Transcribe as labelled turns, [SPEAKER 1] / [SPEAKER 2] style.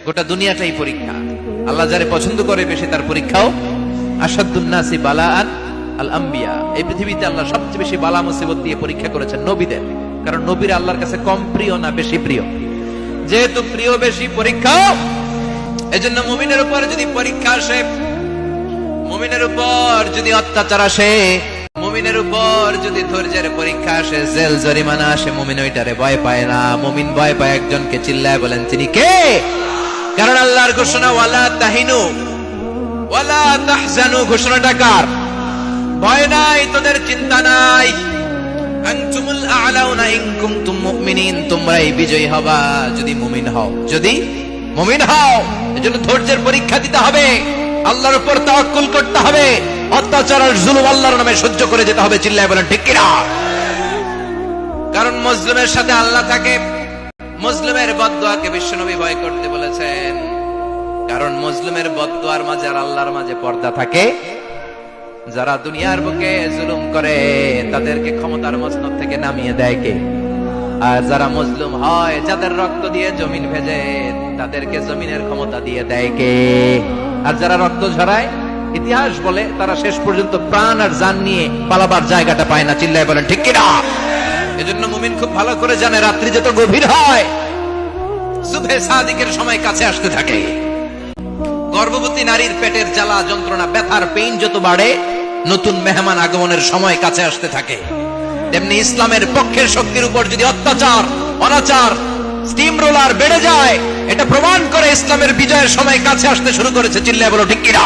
[SPEAKER 1] গোটা দুনিয়াটাই পরীক্ষা। আল্লাহ যারে পছন্দ করে বেশি তার পরীক্ষাও। আসাদুন নাসি বালাআন আল আম্বিয়া, এই পৃথিবীতে আল্লাহ সবচেয়ে বেশি বালা মুসিবত দিয়ে পরীক্ষা করেছেন নবীদের। কারণ নবীরা আল্লাহর কাছে কম প্রিয় না বেশি প্রিয়? যেহেতু প্রিয় বেশি, পরীক্ষাও। এজন্য মুমিনের উপর যদি পরীক্ষা আসে, মুমিনের উপর যদি অত্যাচার আসে, মুমিনের উপর যদি ধৈর্যের পরীক্ষা আসে, জেল জরিমানা আসে, মুমিন ওইটারে ভয় পায় না। মুমিন ভয় পায় একজনকে। চিল্লায় বলেন তিনি কে? কারণ আল্লাহর ঘোষণা ওয়ালা তাহিনু ওয়ালা তাহজানু, ঘোষণাটা কার? ভয় নাই, তোদের চিন্তা নাই। আনতুমুল আ'লাউনা ইন কুনতুম মুমিনিন, তোমরাই বিজয়ী হবা যদি মুমিন হও, যদি মুমিন হও। এজন্য ধৈর্যের পরীক্ষা দিতে হবে, আল্লাহর উপর তাওয়াক্কুল করতে হবে, অত্যাচার আর জুলুম আল্লাহর নামে সহ্য করে যেতে হবে। চিল্লায় বলেন ঠিক কিনা? কারণ মুসলিমের সাথে আল্লাহ থাকে। মুসলিমের বদদুয়াকে বিশ্বনবী ভয় করতে বলেছেন, কারণ মুসলিমের বদদুয়ার মাঝে আর আল্লাহর মাঝে পর্দা থাকে। যারা দুনিয়ার বুকে জুলুম করে তাদেরকে ক্ষমতার মসনদ থেকে নামিয়ে দেয় কে? আর যারা মজলুম হয়, যাদের রক্ত দিয়ে জমিন ভেজে, তাদেরকে জমিনের ক্ষমতা দিয়ে দেয় কে? আর যারা রক্ত ঝরায়, ইতিহাস বলে তারা শেষ পর্যন্ত প্রাণ আর জান নিয়ে পালাবার জায়গাটা পায় না। চিল্লায় বলেন ঠিক কিনা? এজন্য মুমিন খুব ভালো করে জানে, রাত্রি যত গভীর হয়, সুবহে সাদিকের সময় কাছে আসতে থাকে। গর্ভবতী নারীর পেটের জ্বালা যন্ত্রণা, ব্যথার পেইন যত বাড়ে, নতুন মেহমান আগমনের সময় কাছে আসতে থাকে। তেমনি ইসলামের পক্ষের শক্তির উপর যদি অত্যাচার, অনাচার, স্টিম রোলার বেড়ে যায়, এটা প্রমাণ করে ইসলামের বিজয়ের সময় কাছে আসতে শুরু করেছে। চিল্লায় বলো ঠিক কিনা?